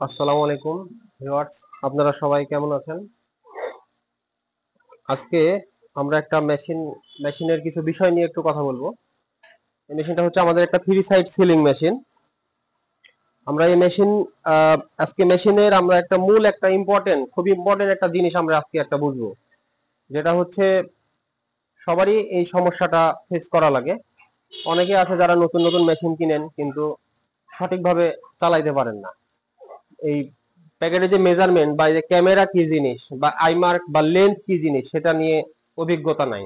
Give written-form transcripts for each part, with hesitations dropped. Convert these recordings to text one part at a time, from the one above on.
আসসালামু আলাইকুম ভিউয়ার্স, আপনারা সবাই কেমন আছেন? আজকে আমরা একটা মেশিনের কিছু বিষয় নিয়ে একটু কথা বলবো। এই মেশিনটা হচ্ছে আমাদের একটা থ্রি সাইড সিলিং মেশিন। আমরা এই মেশিন আজকে মেশিনের আমরা একটা মূল একটা খুব ইম্পর্টেন্ট একটা জিনিস আমরা আজকে একটা বুঝবো, যেটা হচ্ছে সবারই এই সমস্যাটা ফেস করা লাগে। অনেকে আছে যারা নতুন নতুন মেশিন কিনেন কিন্তু সঠিকভাবে চালাইতে পারেন না। এই প্যাকেটে যে মেজারমেন্ট বা এই যে ক্যামেরা কি জিনিস বা আইমার্ক বা লেন্থ কি জিনিস সেটা নিয়ে অভিজ্ঞতা নাই।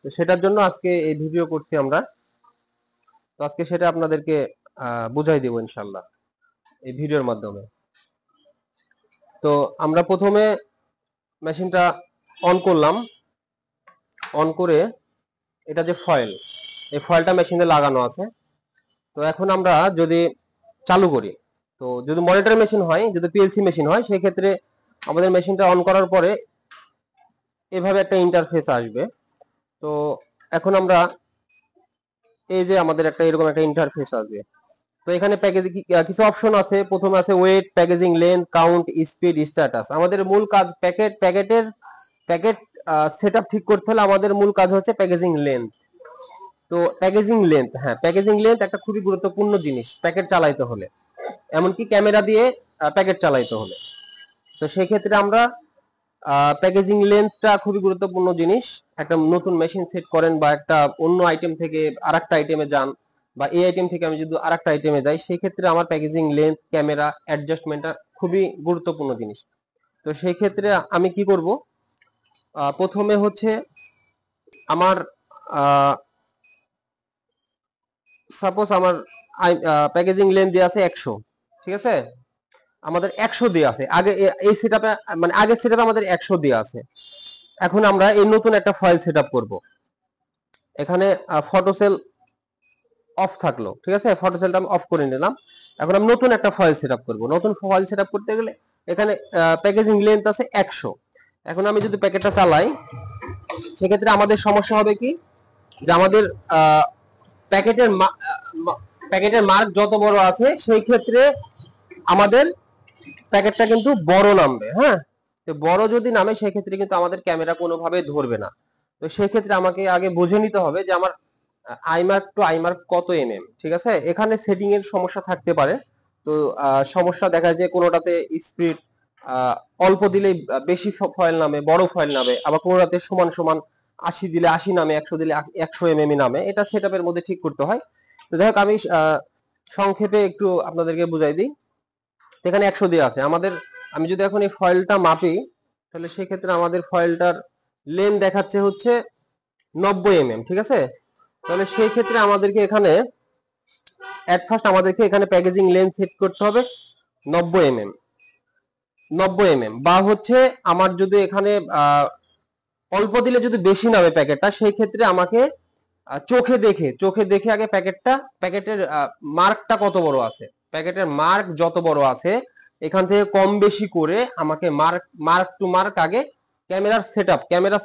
তো সেটার জন্য আজকে এই ভিডিও করছি আমরা। তো আজকে সেটা আপনাদেরকে বুঝাই দেবো ইনশাল্লাহ এই ভিডিওর মাধ্যমে। তো আমরা প্রথমে মেশিনটা অন করলাম। অন করে এটা যে ফয়েল, এই ফয়েলটা মেশিনে লাগানো আছে। তো এখন আমরা যদি চালু করি, তো যদি মনিটর মেশিন হয়, যদি পিএলসি মেশিন হয়, সেই ক্ষেত্রে আমাদের মেশিনটা অন করার পরে এভাবে একটা ইন্টারফেস আসবে। তো এখন আমরা এই যে আমাদের একটা এরকম একটা ইন্টারফেস আসবে। তো এখানে প্যাকেজ কিছু অপশন আছে। প্রথমে আছে weight, packaging length, count, speed, status. আমাদের মূল কাজ প্যাকেট সেটআপ ঠিক করতে হলে আমাদের মূল কাজ হচ্ছে প্যাকেজিং লেন্থ। তো প্যাকেজিং লেন্থ, হ্যাঁ, প্যাকেজিং লেন্থ একটা খুবই গুরুত্বপূর্ণ জিনিস প্যাকেট চালাইতে হলে, এমনকি ক্যামেরা দিয়ে প্যাকেট চালাইতে হলে। তো সেই ক্ষেত্রে আমরা প্যাকেজিং লেন্থটা খুবই গুরুত্বপূর্ণ জিনিস। একটা নতুন মেশিন সেট করেন বা একটা অন্য আইটেম থেকে আরেকটা আইটেমে যান, বা এই আইটেম থেকে আমি যদি আরেকটা আইটেমে যাই, সেই ক্ষেত্রে আমার প্যাকেজিং লেন্থ, ক্যামেরা অ্যাডজাস্টমেন্টটা খুবই গুরুত্বপূর্ণ জিনিস। তো সেই ক্ষেত্রে আমি কি করব, প্রথমে হচ্ছে আমার সাপোজ আমার প্যাকেজিং লেন্থ দেওয়া আছে 100, ঠিক আছে? আমাদের 100 দেওয়া আছে আগে, এই সেটআপে মানে আগের সেটআপে আমাদের 100 দেওয়া আছে। এখন আমরা এই নতুন একটা ফাইল সেটআপ করব। এখানে ফটোসেল অফ থাকলো, ঠিক আছে? ফটোসেলটা আমি অফ করে নিলাম। এখন আমি নতুন একটা ফাইল সেটআপ করব। নতুন ফাইল সেটআপ করতে গেলে এখানে প্যাকেজিং লেন্থ আছে 100। এখন আমি যদি প্যাকেটটা চালাই, সেক্ষেত্রে আমাদের সমস্যা হবে কি, যে আমাদের প্যাকেটের প্যাকেটের মার্ক যত বড় আছে সেই ক্ষেত্রে আমাদের প্যাকেটটা কিন্তু বড় নামবে। হ্যাঁ, তো বড় যদি নামে সেই ক্ষেত্রে কিন্তু আমাদের ক্যামেরা কোনোভাবে ধরবে না। তো সেই ক্ষেত্রে আমাকে আগে বুঝে নিতে হবে যে আমার আইমার্ক টু আইমার্ক কত এমএম, ঠিক আছে? এখানে সেটিং এর সমস্যা থাকতে পারে। তো সমস্যা দেখা যায় কোনোটাতে স্পিড অল্প দিলেই বেশি ফয়েল নামে, বড় ফয়েল নামে, আবার কোনোটাতে সমান সমান 80 দিলে 80 নামে, 100 দিলে 100 এমএম নামে। এটা সেটআপের মধ্যে ঠিক করতে হয়। তো যাই হোক, আমি সংক্ষেপে একটু আপনাদেরকে বুঝাই দিই। এখানে 100 দেওয়া আছে আমাদের। আমি যদি এখন এই ফয়েলটা মাপি, তাহলে সেক্ষেত্রে আমাদের ফয়েলটার লেন্থ দেখাচ্ছে হচ্ছে 90 এমএম, ঠিক আছে? তাহলে সেই ক্ষেত্রে আমাদেরকে এখানে এট ফার্স্ট আমাদেরকে এখানে প্যাকেজিং লেন্থ সেট করতে হবে 90 এমএম। 90 এমএম বা হচ্ছে আমার যদি এখানে অল্প দিলে যদি বেশি নামে প্যাকেটটা, সেই ক্ষেত্রে আমাকে চোখে দেখে আগে প্যাকেটের মার্কটা কত বড় আছে, প্যাকেটের মার্ক যত বড় আছে এখান থেকে কম বেশি করে আমাকে মার্ক টু মার্ক আগে ক্যামেরার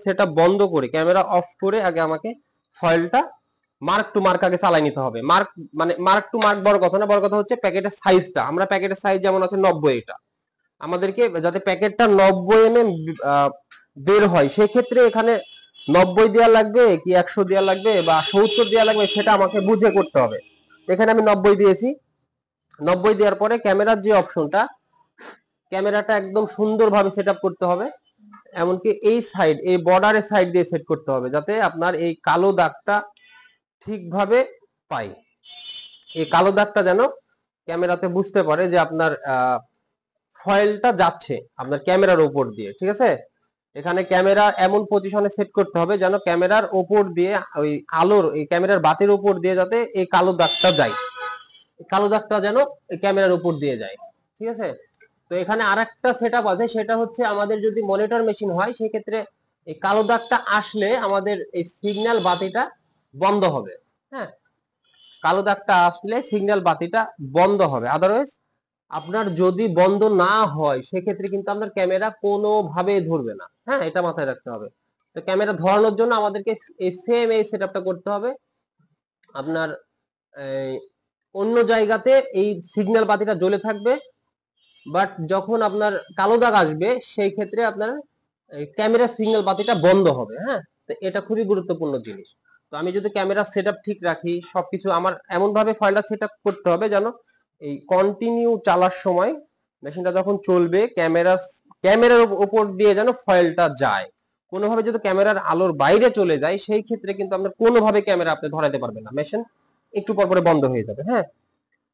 সেটআপ বন্ধ করে, ক্যামেরা অফ করে আগে আমাকে ফয়েলটা মার্ক টু মার্ক আগে চালাই নিতে হবে। মার্ক টু মার্ক বড় কথা না, বড় কথা হচ্ছে প্যাকেটের সাইজটা। আমরা প্যাকেটের সাইজ যেমন আছে 90, এটা আমাদেরকে যাতে প্যাকেটটা 90 এমএম বের হয়, সেক্ষেত্রে এখানে 90 দেওয়া লাগবে কি 100 দেওয়া লাগবে বা 70 দেওয়া লাগবে, সেটা আমাকে বুঝে করতে হবে। এখানে আমি 90 দিয়েছি। 90 দেওয়ার পরে ক্যামেরার যে অপশনটা, ক্যামেরাটা একদম সুন্দরভাবে সেট আপ করতে হবে। এমনকি এই বর্ডারের সাইড দিয়ে সেট করতে হবে, যাতে আপনার এই কালো দাগটা ঠিকভাবে পাই। এই কালো দাগটা যেন ক্যামেরাতে বুঝতে পারে যে আপনার ফয়েলটা যাচ্ছে আপনার ক্যামেরার উপর দিয়ে, ঠিক আছে? এখানে ক্যামেরা এমন পজিশনে সেট করতে হবে যেন ক্যামেরার উপর দিয়ে, ওই এই ক্যামেরার বাতির উপর দিয়ে যাতে এই কালো দাগটা যায়, কালো দাগটা যেন এই ক্যামেরার উপর দিয়ে যায়, ঠিক আছে? তো এখানে আরেকটা সেটআপ আছে, সেটা হচ্ছে আমাদের যদি মনিটর মেশিন হয়, সেই ক্ষেত্রে এই কালো দাগটা আসলে আমাদের এই সিগন্যাল বাতিটা বন্ধ হবে। হ্যাঁ, কালো দাগটা আসলে সিগন্যাল বাতিটা বন্ধ হবে। আদারওয়াইজ আপনার যদি বন্ধ না হয়, সেক্ষেত্রে কিন্তু আপনার ক্যামেরা কোনোভাবে ধরবে না। হ্যাঁ, এটা মাথায় রাখতে হবে। তো ক্যামেরা ধরানোর জন্য আমাদেরকে এই সেটআপটা করতে হবে। আপনার অন্য জায়গাতে এই সিগন্যাল বাতিটা জ্বলে থাকবে, বাট যখন আপনার কালো দাগ আসবে সেই ক্ষেত্রে আপনার ক্যামেরা সিগন্যাল বাতিটা বন্ধ হবে। হ্যাঁ, তো এটা খুবই গুরুত্বপূর্ণ জিনিস। তো আমি যদি ক্যামেরা সেটআপ ঠিক রাখি, সবকিছু আমার এমন ভাবে ফাইলটা সেটআপ করতে হবে যেন এই কন্টিনিউ চালার সময় মেশিনটা যখন চলবে ক্যামেরার উপর দিয়ে যেন ফাইলটা যায়। কোনোভাবে যদি ক্যামেরার আলোর বাইরে চলে যায় সেই ক্ষেত্রে কিন্তু আপনার কোনোভাবে ক্যামেরা আপনি ধরাতে পারবেন না, মেশিন একটু পর পরে বন্ধ হয়ে যাবে। হ্যাঁ,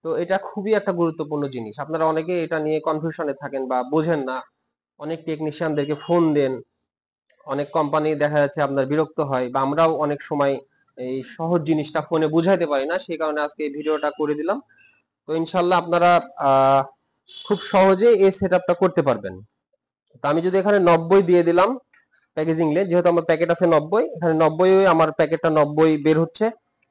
তো এটা খুবই একটা গুরুত্বপূর্ণ জিনিস। আপনারা অনেকে এটা নিয়ে কনফিউশনে থাকেন বা বোঝেন না, অনেক টেকনিশিয়ানদেরকে ফোন দেন, অনেক কোম্পানি দেখা যাচ্ছে আপনার বিরক্ত হয়, বা আমরাও অনেক সময় এই সহজ জিনিসটা ফোনে বুঝাইতে পারি না, সেই কারণে আজকে এই ভিডিওটা করে দিলাম। তো ইনশাল্লাহ আপনারা আহ খুব সহজে এই সেটআপটা করতে পারবেন। তো আমি যদি এখানে 90 দিয়ে দিলাম প্যাকেজিং লে, যেহেতু আমার প্যাকেট আছে 90, এখানে 90 আমার প্যাকেটটা 90 বের হচ্ছে,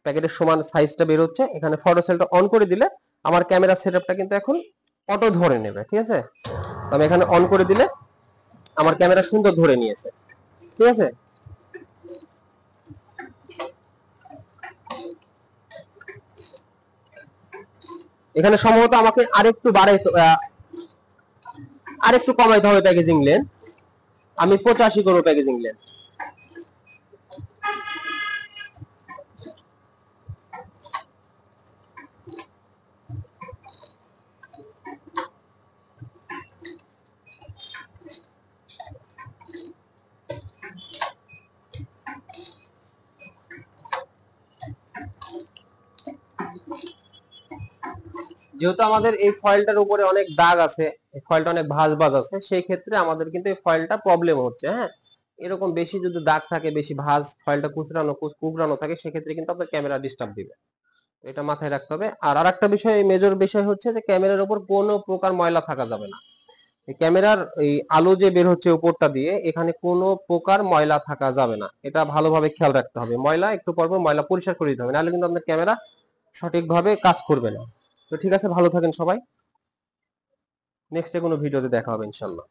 প্যাকেটের সমান সাইজটা বের হচ্ছে। এখানে ফটো সেলটা অন করে দিলে আমার ক্যামেরা সেটআপটা কিন্তু এখন অটো ধরে নেবে। ঠিক আছে, তো আমি এখানে অন করে দিলে আমার ক্যামেরা সুন্দর ধরে নিয়েছে। ঠিক আছে, এখানে সম্ভবত আমাকে আরেকটু আরেকটু কমাইতে হবে প্যাকেজিং লেন্থ। আমি 85 করবো প্যাকেজিং লেন্থ। যেহেতু আমাদের এই ফয়েলটার উপরে অনেক দাগ আছে, এই ফয়েলটা অনেক ভাঁজ আছে, সেই ক্ষেত্রে আমাদের কিন্তু এই ফয়েলটা প্রবলেম হচ্ছে। হ্যাঁ, এরকম বেশি যদি দাগ থাকে, বেশি ভাঁজ, ফয়েলটা কুচরানো থাকে, সেক্ষেত্রে কিন্তু আপনার ক্যামেরা ডিস্টার্ব দিবে। এটা মাথায় রাখতে হবে। আর আরেকটা বিষয়, মেজর বিষয় হচ্ছে যে ক্যামেরার উপর কোনো প্রকার ময়লা থাকা যাবে না। এই ক্যামেরার এই আলো যে বের হচ্ছে উপরটা দিয়ে, এখানে কোনো প্রকার ময়লা থাকা যাবে না। এটা ভালোভাবে খেয়াল রাখতে হবে। ময়লা একটু পর পর ময়লা পরিষ্কার করে দিতে হবে, নাহলে কিন্তু আপনার ক্যামেরা সঠিকভাবে কাজ করবে না। তো ঠিক আছে, ভালো থাকেন সবাই। নেক্সটে কোনো ভিডিওতে দেখা হবে ইনশাল্লাহ।